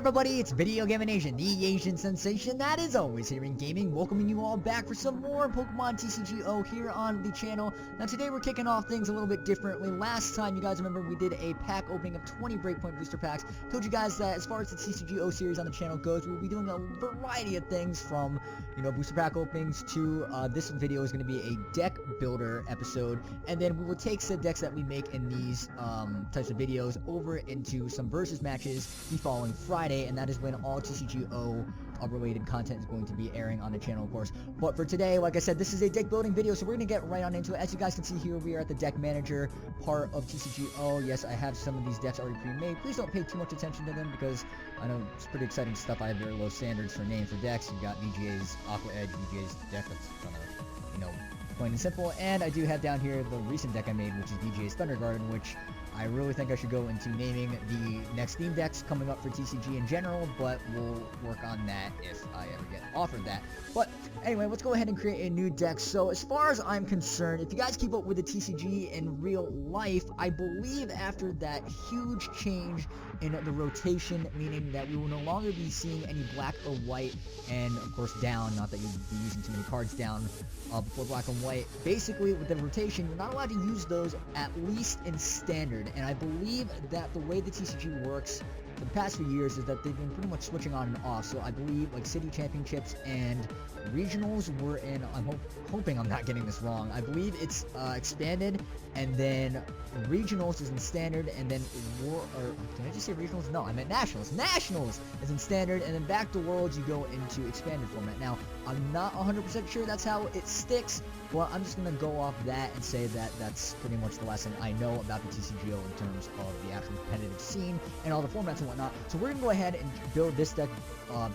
everybody, it's VideoGaminAZN, the Asian sensation that is always here in gaming, welcoming you all back for some more Pokemon TCGO here on the channel. Now today we're kicking off things a little bit differently. Last time, you guys remember, we did a pack opening of 20 Breakpoint booster packs. Told you guys that as far as the TCGO series on the channel goes, we'll be doing a variety of things from, booster pack openings to, this video is going to be a deck builder episode, and then we will take said decks that we make in these, types of videos over into some versus matches the following Friday, and that is when all TCGO related content is going to be airing on the channel, of course. But for today, like I said, this is a deck building video, so we're going to get right on into it. As you guys can see here, we are at the deck manager part of TCGO. Yes, I have some of these decks already pre-made. Please don't pay too much attention to them because I know it's pretty exciting stuff. I have very low standards for names for decks. You've got VGA's Aqua Edge, VGA's deck that's kind of, plain and simple. And I do have down here the recent deck I made, which is VGA's Thunder Garden, which I really think I should go into naming the next theme decks coming up for TCG in general, but we'll work on that if I ever get offered that. But anyway, let's go ahead and create a new deck. So as far as I'm concerned, if you guys keep up with the TCG in real life, I believe after that huge change in the rotation, meaning that we will no longer be seeing any black or white, and of course down, not that you'd be using too many cards down before black and white. Basically, with the rotation, you're not allowed to use those, at least in standard. And I believe that the way the TCG works for the past few years is that they've been pretty much switching on and off. So I believe like city championships and regionals were in, I'm hoping I'm not getting this wrong, I believe it's expanded, and then regionals is in standard, and then did I just say regionals? No, I meant nationals. Nationals is in standard, and then back to worlds you go into expanded format. Now, I'm not 100% sure that's how it sticks, but I'm just going to go off that and say that that's pretty much the last thing I know about the TCGO in terms of the actual competitive scene and all the formats and whatnot. So we're going to go ahead and build this deck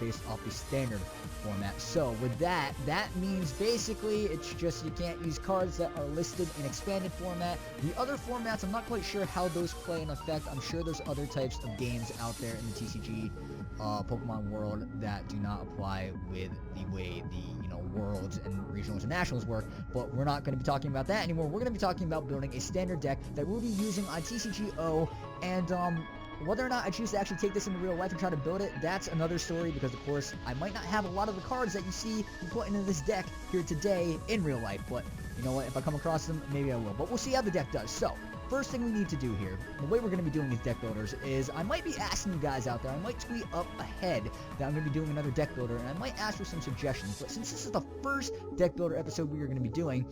based off the standard format. So with that means basically it's just you can't use cards that are listed in expanded format. The other formats, I'm not quite sure how those play in effect. I'm sure there's other types of games out there in the TCG Pokemon world that do not apply with the way the worlds and regionals and nationals work, but we're not going to be talking about that anymore. We're going to be talking about building a standard deck that we'll be using on TCGO, and whether or not I choose to actually take this into real life and try to build it, that's another story, because of course I might not have a lot of the cards that you see put into this deck here today in real life, but you know what, if I come across them, maybe I will. But we'll see how the deck does. So first thing we need to do here, the way we're going to be doing these deck builders is I might be asking you guys out there, I might tweet up ahead that I'm going to be doing another deck builder, and I might ask for some suggestions. But since this is the first deck builder episode we are going to be doing,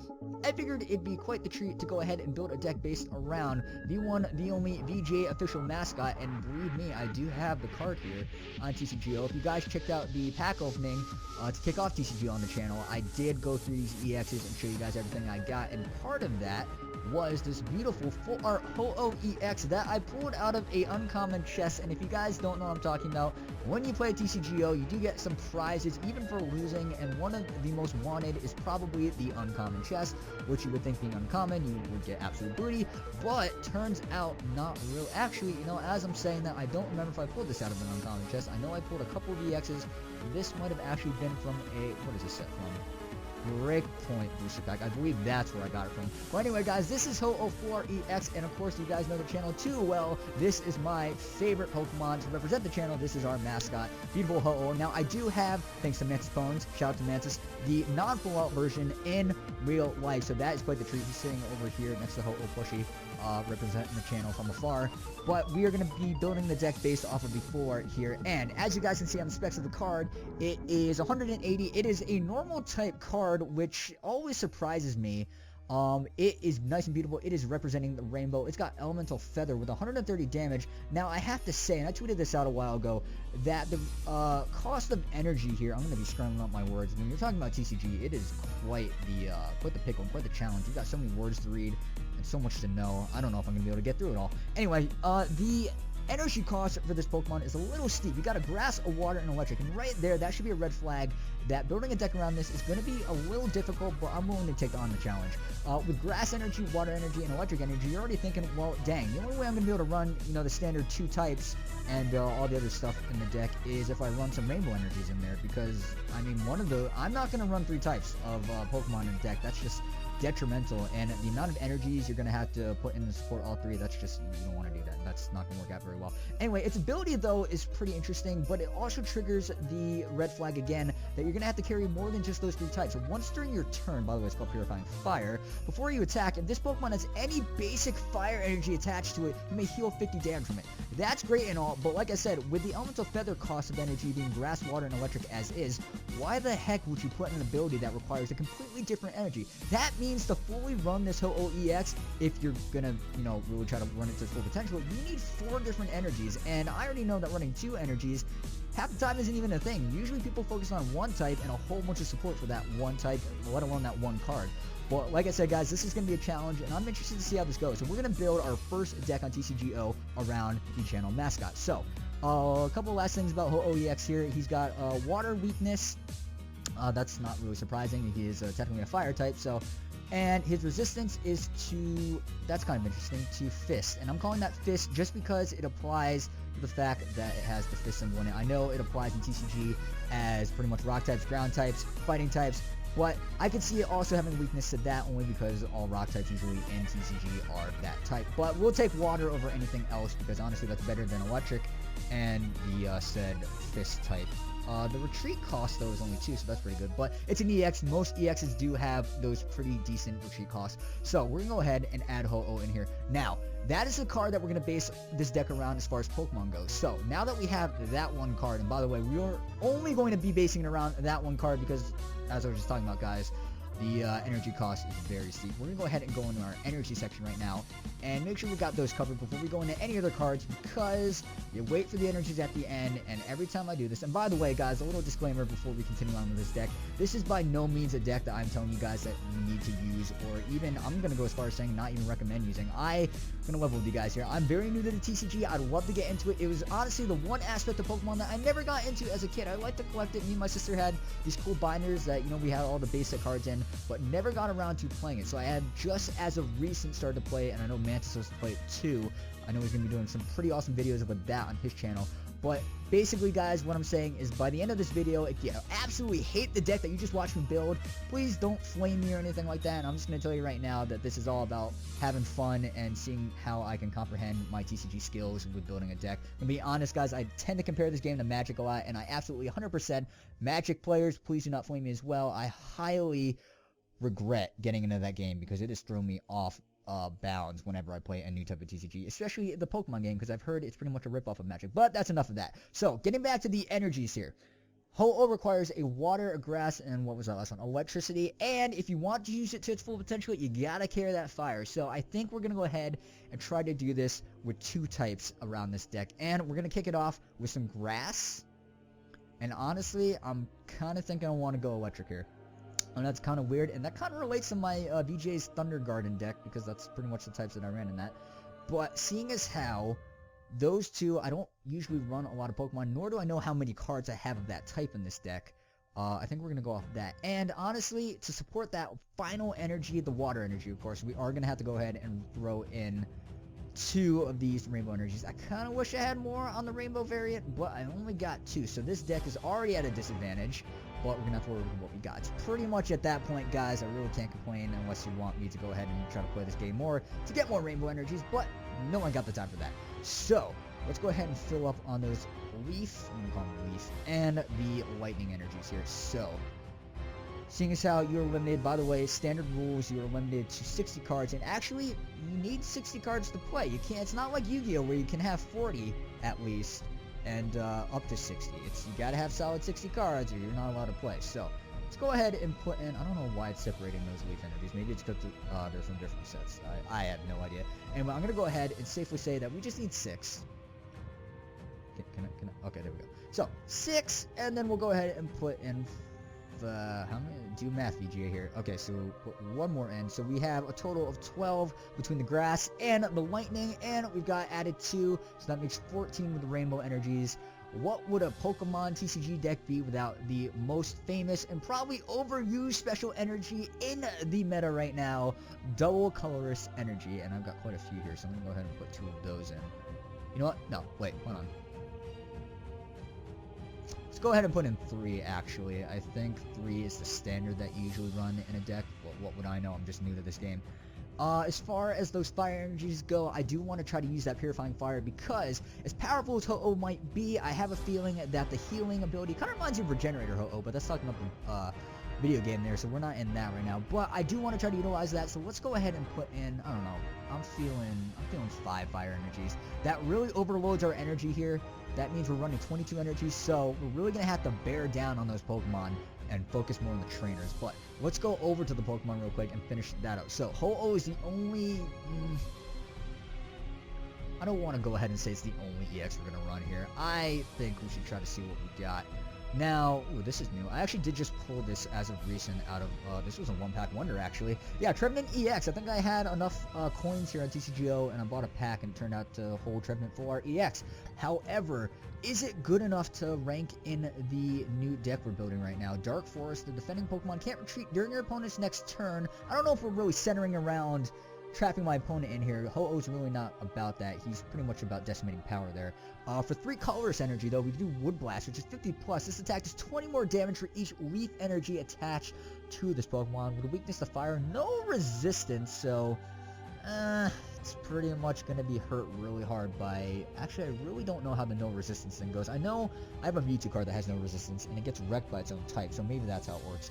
I figured it'd be quite the treat to go ahead and build a deck based around the one, the only VGA official mascot. And believe me, I do have the card here on TCGO. If you guys checked out the pack opening to kick off TCGO on the channel, I did go through these EXs and show you guys everything I got, and part of that was this beautiful full art Ho-Oh EX that I pulled out of a uncommon chest. And if you guys don't know what I'm talking about, when you play TCGO, you do get some prizes even for losing, and one of the most wanted is probably the uncommon chest, which you would think being uncommon you would get absolute booty, but turns out not real. Actually, as I'm saying that, I don't remember if I pulled this out of an uncommon chest. I know I pulled a couple of EXs. This might have actually been from a, what is this set from? Breakpoint booster pack. I believe that's where I got it from. Well, anyway, guys, this is Ho-Oh 4EX, and of course, you guys know the channel too well. This is my favorite Pokemon to represent the channel. This is our mascot, beautiful Ho-Oh. Now, I do have, thanks to Mantis Bones, shout out to Mantis, the non-full out version in real life, so that is quite the treat. He's sitting over here next to Ho-Oh plushie, representing the channel from afar. But we are going to be building the deck based off of the full art here, and as you guys can see on the specs of the card, it is 180. It is a normal type card, which always surprises me. It is nice and beautiful. It is representing the rainbow. It's got elemental feather with 130 damage. Now, I have to say, and I tweeted this out a while ago, that the cost of energy here, I'm going to be scrambling up my words. When you're talking about TCG, it is quite the pickle, quite the challenge. You've got so many words to read and so much to know. I don't know if I'm going to be able to get through it all. Anyway, the energy cost for this Pokemon is a little steep. You got a grass, a water, and electric, and right there, that should be a red flag that building a deck around this is going to be a little difficult, but I'm willing to take on the challenge. With grass energy, water energy, and electric energy, you're already thinking, well, dang, the only way I'm going to be able to run, the standard 2 types and all the other stuff in the deck is if I run some rainbow energies in there, because, I mean, I'm not going to run 3 types of Pokemon in the deck. That's just detrimental, and the amount of energies you're going to have to put in to support all three, that's just, you don't want to do that. That's not going to work out very well. Anyway, its ability, though, is pretty interesting, but it also triggers the red flag again that you're going to have to carry more than just those 3 types. So once during your turn, by the way, it's called Purifying Fire, before you attack, if this Pokemon has any basic fire energy attached to it, you may heal 50 damage from it. That's great and all, but like I said, with the Elemental Feather cost of energy being Grass, Water, and Electric as is, why the heck would you put in an ability that requires a completely different energy? That means to fully run this Ho-Oh EX, if you're gonna, really try to run it to its full potential, you need 4 different energies, and I already know that running 2 energies half the time isn't even a thing. Usually people focus on one type and a whole bunch of support for that one type, let alone that one card. But like I said, guys, this is going to be a challenge, and I'm interested to see how this goes. So we're going to build our first deck on TCGO around the channel mascot. So, a couple last things about Ho-Oh EX here. He's got water weakness. That's not really surprising. He is technically a fire type, so... And his resistance is to, that's kind of interesting, to Fist. And I'm calling that Fist just because it applies to the fact that it has the Fist symbol in it. I know it applies in TCG as pretty much rock types, ground types, fighting types, but I could see it also having weakness to that only because all rock types usually in TCG are that type. But we'll take water over anything else because honestly that's better than electric and the said Fist type. The retreat cost, though, is only 2, so that's pretty good. But it's an EX. Most EXs do have those pretty decent retreat costs. So we're going to go ahead and add Ho-Oh in here. Now, that is the card that we're going to base this deck around as far as Pokemon goes. So now that we have that one card, and by the way, we are only going to be basing it around that one card because, as I was just talking about, guys, the energy cost is very steep. We're going to go ahead and go into our energy section right now and make sure we got those covered before we go into any other cards because you wait for the energies at the end, and every time I do this, and by the way, guys, a little disclaimer before we continue on with this deck, this is by no means a deck that I'm telling you guys that you need to use, or even, I'm going to go as far as saying not even recommend using. I'm going to level with you guys here. I'm very new to the TCG. I'd love to get into it. It was honestly the one aspect of Pokemon that I never got into as a kid. I liked to collect it. Me and my sister had these cool binders that, we had all the basic cards in, but never got around to playing it. So I had just as of recent started to play it, and I know Mantis was to play it too. I know he's going to be doing some pretty awesome videos about that on his channel. But basically, guys, what I'm saying is by the end of this video, if you absolutely hate the deck that you just watched me build, please don't flame me or anything like that. And I'm just going to tell you right now that this is all about having fun and seeing how I can comprehend my TCG skills with building a deck. To be honest, guys, I tend to compare this game to Magic a lot, and I absolutely 100% Magic players, please do not flame me as well. I highly regret getting into that game because it has thrown me off bounds whenever I play a new type of TCG, especially the Pokemon game, because I've heard it's pretty much a ripoff of Magic. But that's enough of that. So, getting back to the energies here. Ho-Oh requires a water, a grass, and what was that last one? Electricity. And if you want to use it to its full potential, you gotta carry that fire. So I think we're gonna go ahead and try to do this with 2 types around this deck. And we're gonna kick it off with some grass. And honestly, I'm kind of thinking I want to go electric here. And that's kind of weird, and that kind of relates to my VJ's Thunder Garden deck, because that's pretty much the types that I ran in that. But seeing as how those 2, I don't usually run a lot of Pokemon, nor do I know how many cards I have of that type in this deck, I think we're going to go off of that. And honestly, to support that final energy, the water energy, of course, we are going to have to go ahead and throw in 2 of these rainbow energies. I kind of wish I had more on the rainbow variant, but I only got 2, so this deck is already at a disadvantage. But we're going to have to work with what we got. It's pretty much at that point, guys, I really can't complain unless you want me to go ahead and try to play this game more to get more rainbow energies, but no one got the time for that. So, let's go ahead and fill up on those leaf, I'm going to call them leaf, and the lightning energies here. So, seeing as how you're limited, by the way, standard rules, you're limited to 60 cards, and actually, you need 60 cards to play. You can't, it's not like Yu-Gi-Oh! Where you can have 40 at least. And up to 60. You gotta have solid 60 cards or you're not allowed to play. So let's go ahead and put in, I don't know why it's separating those leaf energies. Maybe it's because they're from different sets. I have no idea. Anyway, I'm gonna go ahead and safely say that we just need 6. Can I? Okay, there we go. So 6, and then we'll go ahead and put in how many? Do math, VGA here. Okay, so we'll put 1 more in. So we have a total of 12 between the grass and the lightning, and we've got added 2, so that makes 14 with the rainbow energies. What would a Pokemon TCG deck be without the most famous and probably overused special energy in the meta right now, double colorless energy? And I've got quite a few here, so I'm gonna go ahead and put 2 of those in. You know what? No, wait, hold on. Let's go ahead and put in 3, actually. I think 3 is the standard that you usually run in a deck. Well, what would I know? I'm just new to this game. As far as those fire energies go, I do want to try to use that Purifying Fire because as powerful as Ho-Oh might be, I have a feeling that the healing ability kind of reminds me of Regenerator Ho-Oh, but that's talking about the video game there, so we're not in that right now. But I do want to try to utilize that, so let's go ahead and put in, I don't know, I'm feeling 5 fire energies. That really overloads our energy here. That means we're running 22 energies, so we're really going to have to bear down on those Pokemon and focus more on the trainers. But let's go over to the Pokemon real quick and finish that out. So Ho-Oh is the only... I don't want to go ahead and say it's the only EX we're going to run here. I think we should try to see what we got. Now, ooh, this is new. I actually did just pull this as of recent out of, this was a one-pack wonder, actually. Yeah, Trevenant EX. I think I had enough coins here on TCGO, and I bought a pack, and it turned out to hold Trevenant Full Art EX. However, is it good enough to rank in the new deck we're building right now? Dark Forest, the defending Pokemon can't retreat during your opponent's next turn. I don't know if we're really centering around trapping my opponent in here. Ho-Oh's really not about that. He's pretty much about decimating power there. For 3 colorless energy, though, we do Wood Blast, which is 50 plus. This attack does 20 more damage for each leaf energy attached to this Pokemon. With a weakness to fire, no resistance, so it's pretty much going to be hurt really hard by... Actually, I really don't know how the no resistance thing goes. I know I have a Mewtwo card that has no resistance, and it gets wrecked by its own type, so maybe that's how it works.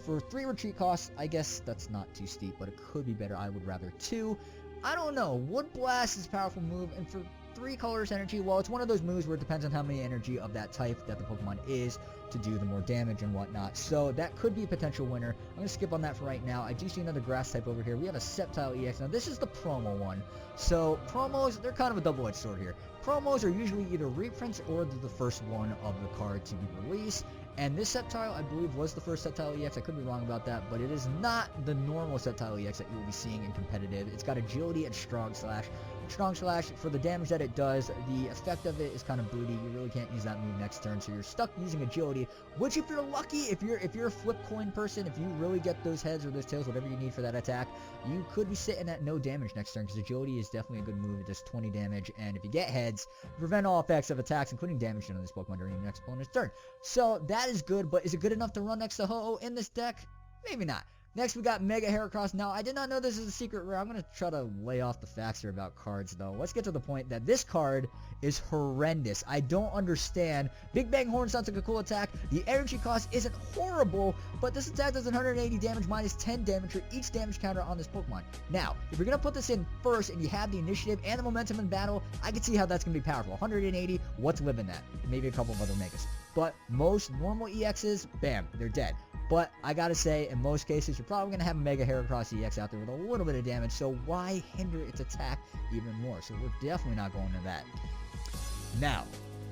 For 3 retreat costs, I guess that's not too steep, but it could be better. I would rather 2. I don't know. Wood Blast is a powerful move, and for 3 colors energy, well, it's one of those moves where it depends on how many energy of that type that the Pokemon is to do the more damage and whatnot. So that could be a potential winner. I'm going to skip on that for right now. I do see another grass type over here. We have a Sceptile EX. Now, this is the promo one. So promos, they're kind of a double-edged sword here. Promos are usually either reprints or the first one of the card to be released. And this Sceptile, I believe, was the first Sceptile EX. I could be wrong about that, but it is not the normal Sceptile EX that you will be seeing in competitive. It's got Agility and Strong Slash. Strong Slash, for the damage that it does, the effect of it is kind of booty. You really can't use that move next turn, so you're stuck using Agility, which if you're lucky, if you're a flip coin person, if you really get those heads or those tails, whatever you need for that attack, you could be sitting at no damage next turn, because Agility is definitely a good move. It does 20 damage, and if you get heads, prevent all effects of attacks, including damage done on this Pokemon during your next opponent's turn. So that is good, but is it good enough to run next to Ho-Oh in this deck? Maybe not. Next, we got Mega Heracross. Now, I did not know this is a secret rare. I'm going to try to lay off the facts here about cards, though. Let's get to the point that this card is horrendous. I don't understand. Big Bang Horn sounds like a cool attack. The energy cost isn't horrible, but this attack does 180 damage minus 10 damage for each damage counter on this Pokemon. Now, if you're going to put this in first and you have the initiative and the momentum in battle, I can see how that's going to be powerful. 180, what's living that? Maybe a couple of other Megas. But most normal EXs, bam, they're dead. But I gotta say, in most cases, you're probably gonna have a Mega Heracross EX out there with a little bit of damage, so why hinder its attack even more? So we're definitely not going to that. Now,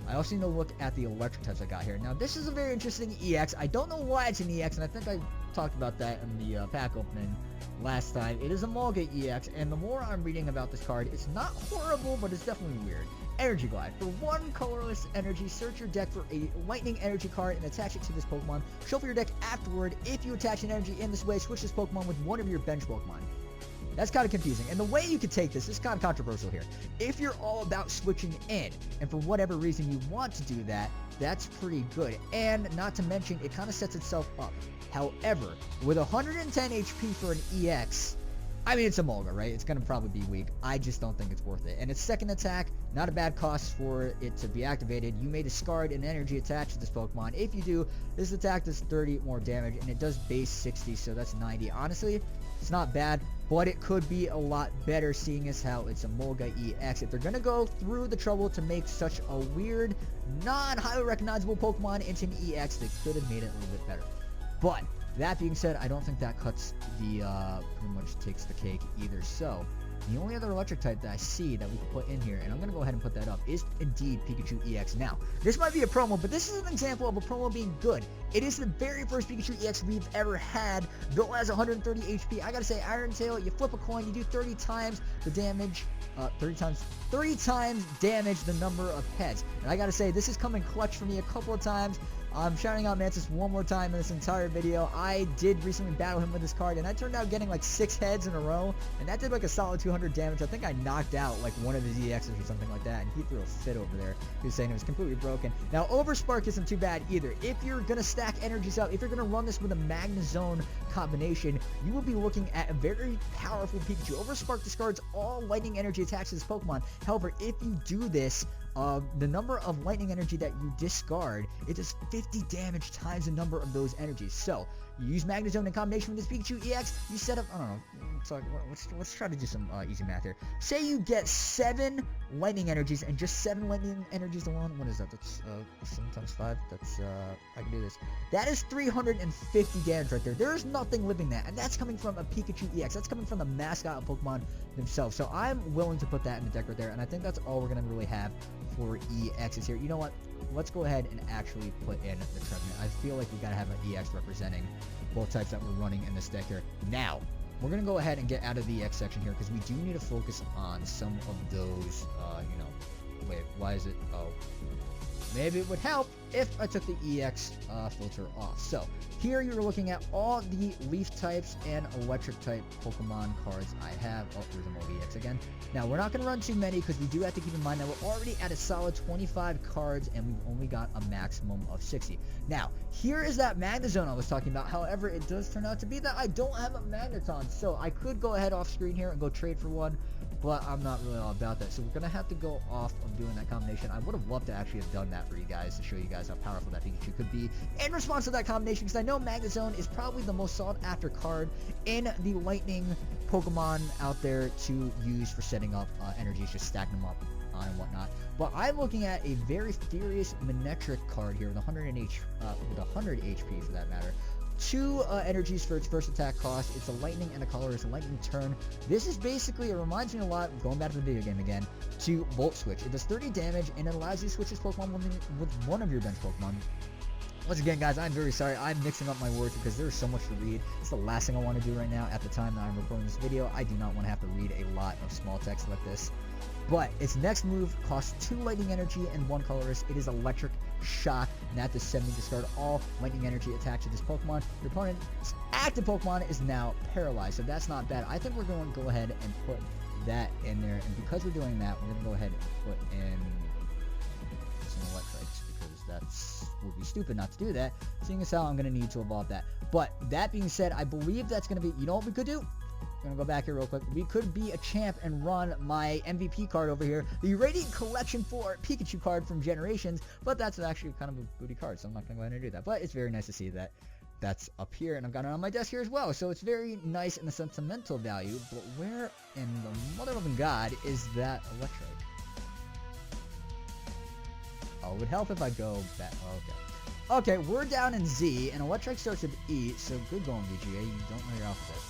I also need to look at the electric types I got here. Now, this is a very interesting EX. I don't know why it's an EX, and I think I talked about that in the pack opening last time. It is a Mulga EX, and the more I'm reading about this card, it's not horrible, but it's definitely weird. Energy Glide. For 1 colorless energy, search your deck for a lightning energy card and attach it to this Pokemon. Shuffle your deck afterward. If you attach an energy in this way, switch this Pokemon with one of your bench Pokemon. That's kind of confusing. And the way you could take this is kind of controversial here. If you're all about switching in, and for whatever reason you want to do that, that's pretty good. And not to mention, it kind of sets itself up. However, with 110 HP for an EX, I mean, it's a Mulga, right? It's going to probably be weak. I just don't think it's worth it. And its second attack, not a bad cost for it to be activated. You may discard an energy attached to this Pokemon. If you do, this attack does 30 more damage, and it does base 60, so that's 90. Honestly, it's not bad, but it could be a lot better, seeing as how it's a Mulga EX. If they're going to go through the trouble to make such a weird, non-highly recognizable Pokemon into an EX, they could have made it a little bit better. But that being said, I don't think that cuts the, pretty much takes the cake either. So, the only other electric type that I see that we can put in here, and I'm going to go ahead and put that up, is indeed Pikachu EX. Now, this might be a promo, but this is an example of a promo being good. It is the very first Pikachu EX we've ever had, though it has 130 HP. I gotta say, Iron Tail, you flip a coin, you do 30 times the damage, 30 times damage the number of heads. And I gotta say, this is coming clutch for me a couple of times. I'm shouting out Mantis one more time in this entire video. I did recently battle him with this card, and I turned out getting like 6 heads in a row, and that did like a solid 200 damage. I think I knocked out like one of his EXs or something like that, and he threw a fit over there. He was saying it was completely broken. Now, Overspark isn't too bad either. If you're going to stack energies up, if you're going to run this with a Magnezone combination, you will be looking at a very powerful Pikachu. Overspark discards all lightning energy attacks to this Pokemon. However, if you do this, the number of lightning energy that you discard, it does 50 damage times the number of those energies. So, you use Magnezone in combination with this Pikachu EX, you set up, I don't know, let's try to do some easy math here. Say you get 7 lightning energies, and just 7 lightning energies alone, what is that? That's 7 times 5, that's, I can do this. That is 350 damage right there. There's nothing living that, and that's coming from a Pikachu EX. That's coming from the mascot of Pokemon themselves. So I'm willing to put that in the deck right there, and I think that's all we're going to really have for EXs here. You know what? Let's go ahead and actually put in the Trevenant. I feel like we gotta have an EX representing both types that we're running in this deck here. Now, we're gonna go ahead and get out of the EX section here because we do need to focus on some of those, you know, wait, why is it, oh, maybe it would help if I took the EX filter off. So, here you're looking at all the Leaf types and Electric type Pokemon cards I have. Oh, there's an EX again. Now, we're not going to run too many because we do have to keep in mind that we're already at a solid 25 cards and we've only got a maximum of 60. Now, here is that Magnezone I was talking about. However, it does turn out to be that I don't have a Magneton. So, I could go ahead off screen here and go trade for one, but I'm not really all about that. So, we're going to have to go off of doing that combination. I would have loved to actually have done that for you guys to show you guys how powerful that Pikachu could be in response to that combination, because I know Magnezone is probably the most sought after card in the Lightning Pokemon out there to use for setting up energies, just stacking them up on and whatnot. But I'm looking at a very furious Manectric card here with 100 HP for that matter. 2 energies for its first attack cost. It's a lightning and a color. It's a lightning turn. This is basically, it reminds me a lot, going back to the video game again, to Volt Switch. It does 30 damage and it allows you to switch this Pokemon with one of your bench Pokemon. Once again, guys, I'm very sorry. I'm mixing up my words because there's so much to read. It's the last thing I want to do right now at the time that I'm recording this video. I do not want to have to read a lot of small text like this. But its next move costs 2 lightning energy and 1 colorless. It is Electric Shock, and that does 70 discard all lightning energy attached to this Pokemon. Your opponent's active Pokemon is now paralyzed, so that's not bad. I think we're going to go ahead and put that in there, and because we're doing that, we're going to go ahead and put in some Electrics, because that's would be stupid not to do that, seeing as how I'm going to need to evolve that. But that being said, I believe that's going to be, you know what we could do? I'm going to go back here real quick. We could be a champ and run my MVP card over here, the Radiant Collection 4 Pikachu card from Generations, but that's actually kind of a booty card, so I'm not going to go ahead and do that. But it's very nice to see that that's up here, and I've got it on my desk here as well, so it's very nice in the sentimental value. But where in the mother loving god is that Electric? Oh, it would help if I go back. Oh, okay. Okay, we're down in Z, and Electric starts with E, so good going, VGA. You don't know your alphabet.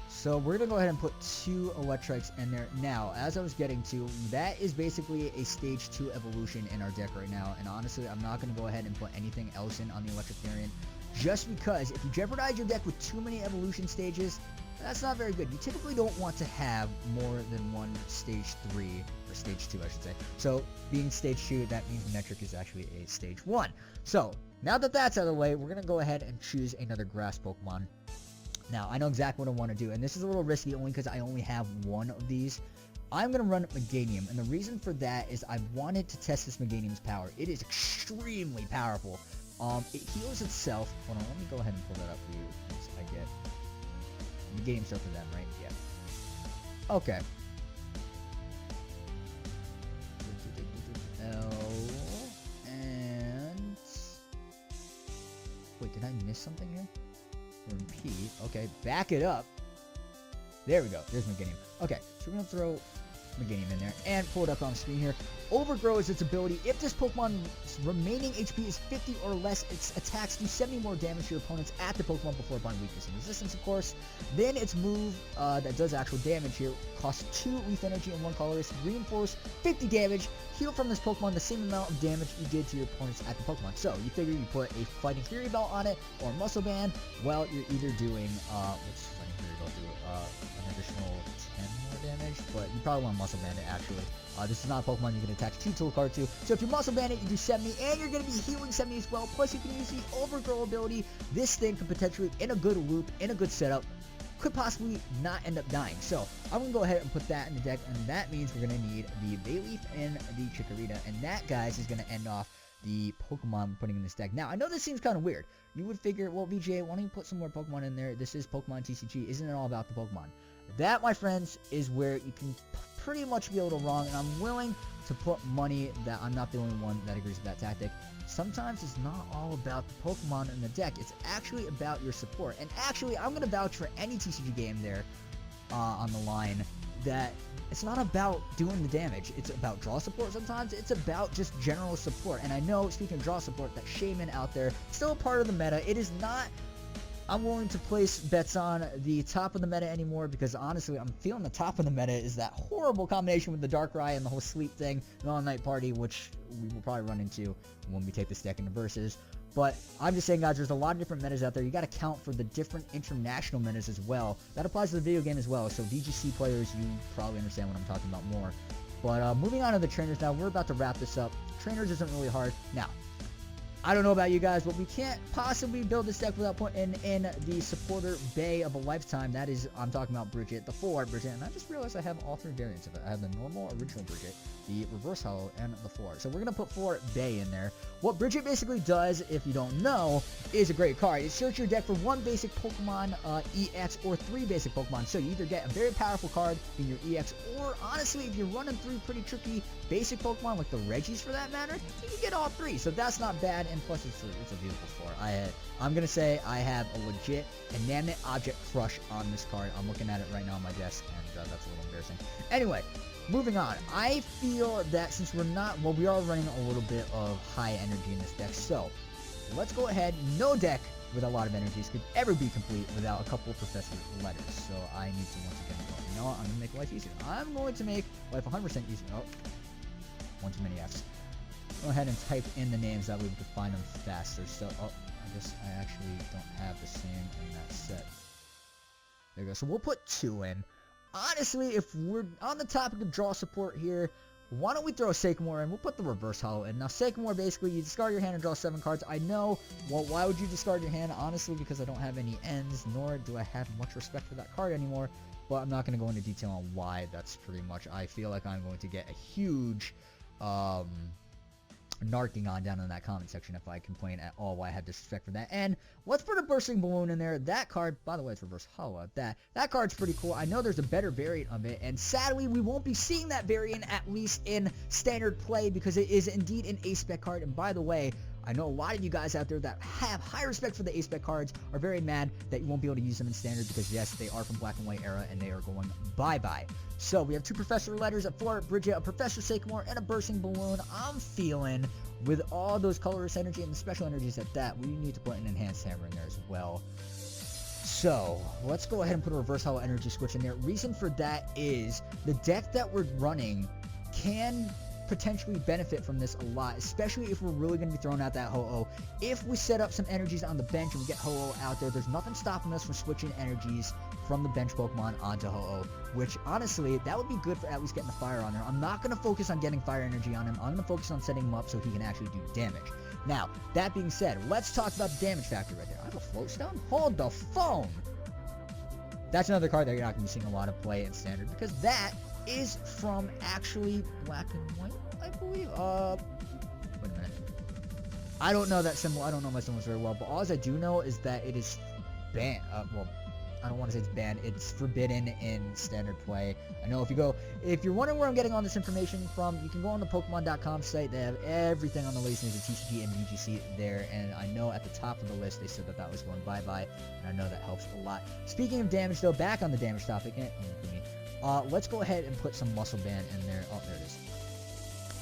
So we're going to go ahead and put 2 Electrics in there. Now, as I was getting to, that is basically a Stage 2 evolution in our deck right now, and honestly, I'm not going to go ahead and put anything else in on the Electric variant, just because if you jeopardize your deck with too many evolution stages, that's not very good. You typically don't want to have more than one Stage 3, or Stage 2, I should say. So, being Stage 2, that means Manectric is actually a Stage 1. So, now that that's out of the way, we're going to go ahead and choose another Grass Pokemon. Now, I know exactly what I want to do, and this is a little risky only because I only have one of these. I'm going to run Meganium, and the reason for that is I wanted to test this Meganium's power. It is extremely powerful. It heals itself. Hold on, let me go ahead and pull that up for you. I get Meganium starts with them, right? Yeah. Okay. L and wait, did I miss something here? P. Okay, back it up. There we go. There's Meganium. Okay, so we're going to throw Meganium in there and pull it up on the screen here. Overgrow is its ability. If this Pokemon's remaining HP is 50 or less, its attacks do 70 more damage to your opponent's active Pokemon before applying weakness and resistance, of course. Then its move that does actual damage here costs 2 Leaf Energy and 1 Colorless. Reinforce 50 damage. Heal from this Pokemon the same amount of damage you did to your opponent's active Pokemon. So you figure you put a Fighting Fury Belt on it or Muscle Band. Well, you're either doing what's Fighting Fury Belt do? An additional 10 more damage, but you probably want Muscle Bandit, actually. This is not a Pokemon you can attach 2 tool card to. So if you Muscle Bandit, you do 70, and you're going to be healing 70 as well. Plus, you can use the Overgrow ability. This thing could potentially, in a good loop, in a good setup, could possibly not end up dying. So I'm going to go ahead and put that in the deck, and that means we're going to need the Bayleaf and the Chikorita. And that, guys, is going to end off the Pokemon we're putting in this deck. Now, I know this seems kind of weird. You would figure, well, VJ, why don't you put some more Pokemon in there? This is Pokemon TCG. Isn't it all about the Pokemon? That, my friends, is where you can pretty much be a little wrong, and I'm willing to put money that I'm not the only one that agrees with that tactic. Sometimes it's not all about the Pokemon in the deck. It's actually about your support. And actually, I'm going to vouch for any TCG game there on the line that it's not about doing the damage. It's about draw support sometimes. It's about just general support. And I know, speaking of draw support, that Shaman out there, still a part of the meta. It is not, I'm willing to place bets on the top of the meta anymore, because honestly, I'm feeling the top of the meta is that horrible combination with the Darkrai and the whole sleep thing, the all-night party, which we will probably run into when we take this deck into Versus. But I'm just saying, guys, there's a lot of different metas out there. You got to count for the different international metas as well. That applies to the video game as well. So VGC players, you probably understand what I'm talking about more. But moving on to the trainers now, we're about to wrap this up. Trainers isn't really hard. Now, I don't know about you guys, but we can't possibly build this deck without putting in the supporter Bay of a lifetime. That is, I'm talking about Bridget, the full art Bridget, and I just realized I have all 3 variants of it. I have the normal, original Bridget, the reverse hollow, and the full art. So we're going to put full art Bay in there. What Bridget basically does, if you don't know, is a great card. It searches your deck for 1 basic Pokemon EX or 3 basic Pokemon. So you either get a very powerful card in your EX, or honestly, if you're running 3 pretty tricky basic Pokemon, like the Reggies for that matter, you can get all 3. So that's not bad, and plus it's a beautiful floor. I'm going to say I have a legit inanimate object crush on this card. I'm looking at it right now on my desk, and that's a little embarrassing. Anyway, moving on. I feel that since we're not, well, we are running a little bit of high energy in this deck, so let's go ahead. No deck with a lot of energies could ever be complete without a couple of professor letters. So I need to once again go, you know what, I'm going to make life easier. I'm going to make life 100% easier. Oh, one too many F's. Go ahead and type in the names, that way we can find them faster. So, oh, I guess I actually don't have the same in that set. There we go. So we'll put 2 in. Honestly, if we're on the topic of draw support here, why don't we throw Sycamore in? We'll put the reverse hollow in. Now, Sycamore, basically, you discard your hand and draw 7 cards. I know, well, why would you discard your hand? Honestly, because I don't have any ends, nor do I have much respect for that card anymore. But I'm not going to go into detail on why. That's pretty much, I feel like I'm going to get a huge, narking on down in that comment section if I complain at all why I have disrespect for that. And let's put a bursting balloon in there. That card, by the way, it's reverse hollow. That card's pretty cool. I know there's a better variant of it, and sadly we won't be seeing that variant, at least in standard play, because it is indeed an A-spec card. And by the way, I know a lot of you guys out there that have high respect for the A-spec cards are very mad that you won't be able to use them in standard, because yes, they are from Black and White era and they are going bye-bye. So we have 2 professor letters, a full art Bridget, a professor Sycamore, and a bursting balloon. I'm feeling, with all those colorless energy and the special energies at that, we need to put an enhanced hammer in there as well. So let's go ahead and put a reverse hollow energy switch in there. Reason for that is the deck that we're running can potentially benefit from this a lot, especially if we're really going to be throwing out that Ho-Oh. If we set up some energies on the bench and we get Ho-Oh out there, there's nothing stopping us from switching energies from the bench Pokemon onto Ho-Oh, which honestly, that would be good for at least getting the fire on there. I'm not going to focus on getting fire energy on him. I'm going to focus on setting him up so he can actually do damage. Now, that being said, let's talk about the damage factor right there. I have a float stone? Hold the phone! That's another card that you're not going to be seeing a lot of play in standard, because that is from actually Black and White, I believe. Wait a minute. I don't know that symbol. I don't know my symbols very well, but all I do know is that it is banned. Well, I don't want to say it's banned. It's forbidden in standard play. I know if you're wondering where I'm getting all this information from, you can go on the Pokemon.com site. They have everything on the latest news of TCG and VGC there, and I know at the top of the list they said that was going bye-bye, and I know that helps a lot. Speaking of damage, though, back on the damage topic, let's go ahead and put some Muscle Band in there. Oh, there it is.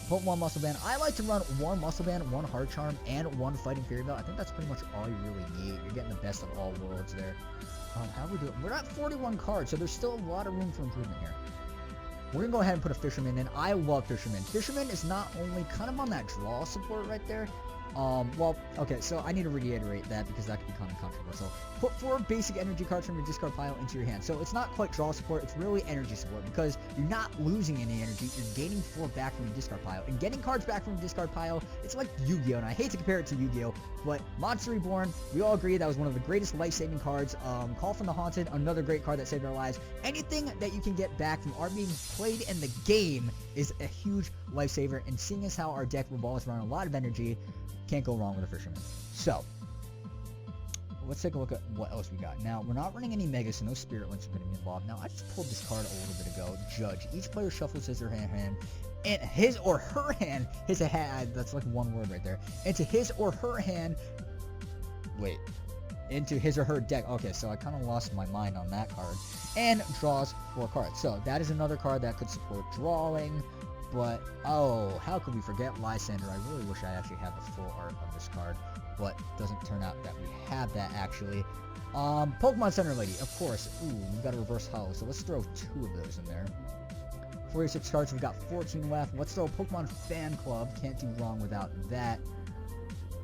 Put 1 Muscle Band. I like to run 1 Muscle Band, 1 Hard Charm, and 1 Fighting Fairy Belt. I think that's pretty much all you really need. You're getting the best of all worlds there. How are we doing? We're at 41 cards, so there's still a lot of room for improvement here. We're going to go ahead and put a Fisherman in. I love Fisherman. Fisherman is not only kind of on that draw support right there, Well, okay, so I need to reiterate that because that could be kind of controversial. Put 4 basic energy cards from your discard pile into your hand. So it's not quite draw support, it's really energy support because you're not losing any energy, you're gaining 4 back from your discard pile. And getting cards back from your discard pile, it's like Yu-Gi-Oh! And I hate to compare it to Yu-Gi-Oh! But Monster Reborn, we all agree that was one of the greatest life-saving cards. Call from the Haunted, another great card that saved our lives. Anything that you can get back from our being played in the game is a huge lifesaver. And seeing as how our deck revolves around a lot of energy, can't go wrong with a Fisherman. So, let's take a look at what else we got. Now, we're not running any Megas, so no Spirit Links are going to be involved. Now, I just pulled this card a little bit ago. Judge. Each player shuffles his or her hand, and his or her hand, that's like one word right there, into his or her hand, into his or her deck. Okay, so I kind of lost my mind on that card. And draws 4 cards. So, that is another card that could support drawing. But, oh, how could we forget Lysander? I really wish I actually had the full art of this card, but doesn't turn out that we have that, actually. Pokemon Center Lady, of course. Ooh, we've got a reverse hollow, so let's throw 2 of those in there. 46 cards, we've got 14 left. Let's throw a Pokemon Fan Club. Can't do wrong without that.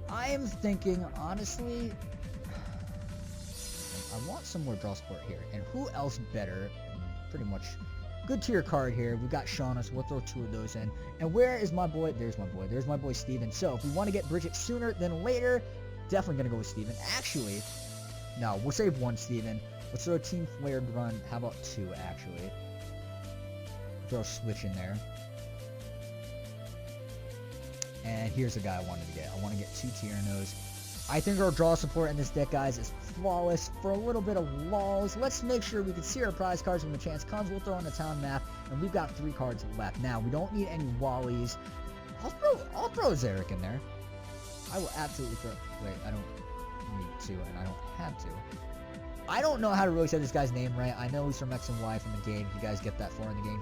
I am thinking, honestly, I want some more draw support here. And who else better? Pretty much good tier card here. We've got Shauna, so we'll throw 2 of those in. And where is my boy? There's my boy. There's my boy Steven. So if we want to get Bridget sooner than later, definitely going to go with Steven. Actually, no, we'll save 1 Steven. Let's throw a Team Flared run. How about 2, actually? Throw a Switch in there. And here's the guy I wanted to get. I want to get 2 Tyrannos. I think our draw support in this deck, guys, is flawless. For a little bit of lulls, let's make sure we can see our prize cards when the chance comes. We'll throw on the town map, and we've got 3 cards left. Now, we don't need any Wallies. I'll throw Zarek in there. I will absolutely throw... Wait, I don't need to, and I don't have to. I don't know how to really say this guy's name right. I know he's from X and Y from the game. If you guys get that far in the game,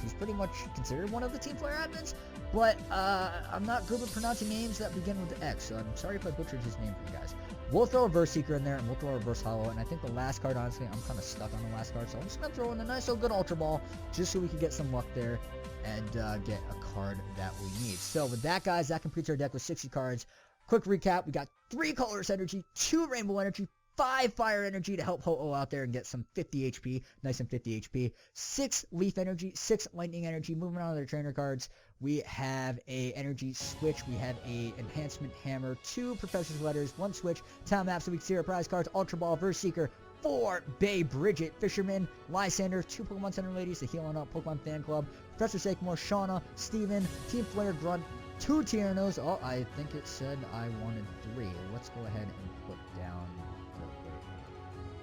he's pretty much considered one of the Team Player admins. But I'm not good with pronouncing names that begin with the X, so I'm sorry if I butchered his name for you guys. We'll throw a Verse Seeker in there, and we'll throw a Reverse Hollow. And I think the last card, honestly, I'm kind of stuck on the last card, so I'm just going to throw in a nice old good Ultra Ball, just so we can get some luck there and get a card that we need. So with that, guys, that completes our deck with 60 cards. Quick recap, we got 3 Colorless Energy, 2 Rainbow Energy, 5 Fire Energy to help Ho-Oh out there and get some 50 HP, nice and 50 HP, 6 Leaf Energy, 6 Lightning Energy. Moving on to their trainer cards, we have a Energy Switch, we have a Enhancement Hammer, 2 Professor's Letters, 1 Switch, Town Map so we can see our prize cards, Ultra Ball, Verse Seeker, 4 Bay Bridget, Fisherman, Lysander, 2 Pokemon Center Ladies, the Healing Up, Pokemon Fan Club, Professor Sycamore, Shauna, Steven, Team Flare, Grunt, 2 Tyrannos. Oh, I think it said I wanted 3. Let's go ahead and put down...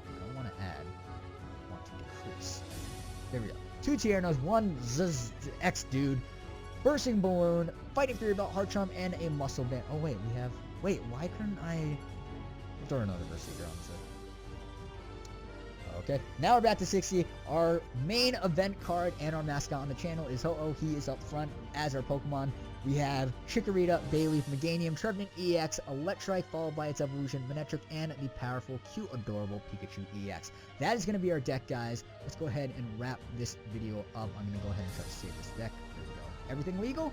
I don't want to add. I want to decrease. There we go. 2 Tyrannos, 1 X Dude, Bursting Balloon, Fighting Fury Belt, Heart Charm, and a Muscle Band. Oh, wait, we have... Wait, why couldn't I... We'll throw another Verse Seeker on this. Okay, now we're back to 60. Our main event card and our mascot on the channel is Ho-Oh. He is up front as our Pokemon. We have Chikorita, Bayleaf, Meganium, Trevenant EX, Electrike, followed by its evolution, Manectric, and the powerful, cute, adorable Pikachu EX. That is going to be our deck, guys. Let's go ahead and wrap this video up. I'm going to go ahead and try to save this deck. There we go. Everything legal?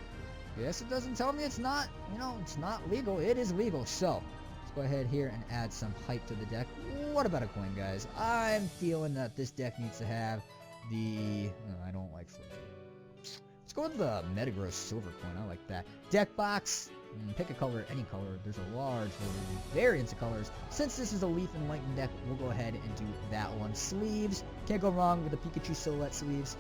Yes, it doesn't tell me it's not. You know, it's not legal. It is legal. So, let's go ahead here and add some hype to the deck. What about a coin, guys? I'm feeling that this deck needs to have the... No, I don't like... Let's go with the Metagross Silver Coin. I like that. Deck box. Pick a color, any color. There's a large variance of colors. Since this is a Leaf and Lightning deck, we'll go ahead and do that one. Sleeves. Can't go wrong with the Pikachu Silhouette sleeves.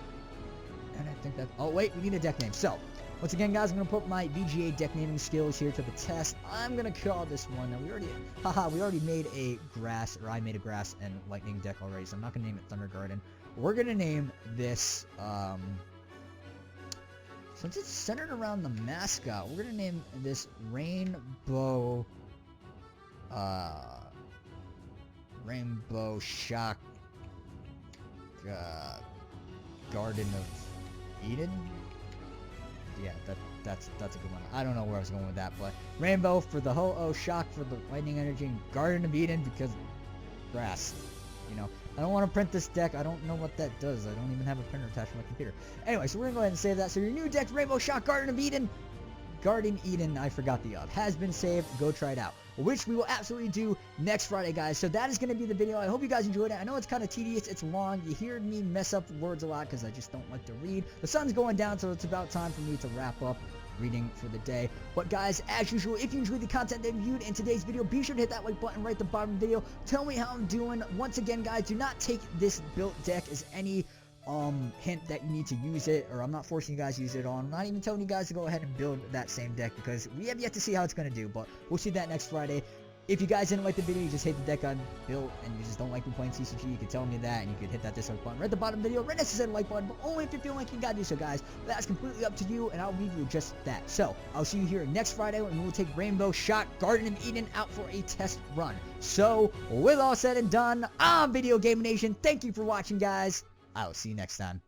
And I think that... Oh, wait. We need a deck name. So, once again, guys, I'm going to put my VGA deck naming skills here to the test. I'm going to call this one. Now, we already made a grass, or I made a grass and lightning deck already, so I'm not going to name it Thunder Garden. We're going to name this, since it's centered around the mascot, we're going to name this Rainbow Shock, Garden of Eden? Yeah, that's a good one. I don't know where I was going with that, but Rainbow for the Ho-Oh, Shock for the Lightning Energy, and Garden of Eden because grass. You know, I don't want to print this deck. I don't know what that does. I don't even have a printer attached to my computer. Anyway, so we're going to go ahead and save that. So your new deck, Rainbow, Shock, Garden of Eden. Garden Eden, I forgot the has been saved. Go try it out, which we will absolutely do next Friday, guys. So that is going to be the video. I hope you guys enjoyed it. I know it's kind of tedious. It's long. You hear me mess up words a lot because I just don't like to read. The sun's going down, so it's about time for me to wrap up reading for the day. But guys, as usual, if you enjoyed the content that you viewed in today's video, be sure to hit that like button right at the bottom of the video. Tell me how I'm doing. Once again, guys, do not take this built deck as any hint that you need to use it, or I'm not forcing you guys to use it at all. I'm not even telling you guys to go ahead and build that same deck because we have yet to see how it's going to do, but we'll see that next Friday. If you guys didn't like the video, you just hate the deck I built, and you just don't like me playing TCG, you can tell me that, and you can hit that dislike button right at the bottom of the video, right next to the like button, but only if you feel like you gotta do so, guys. That's completely up to you, and I'll leave you just that. So, I'll see you here next Friday when we will take Rainbow Shot Garden of Eden out for a test run. So, with all said and done, I'm Video Gaming Nation. Thank you for watching, guys. I'll see you next time.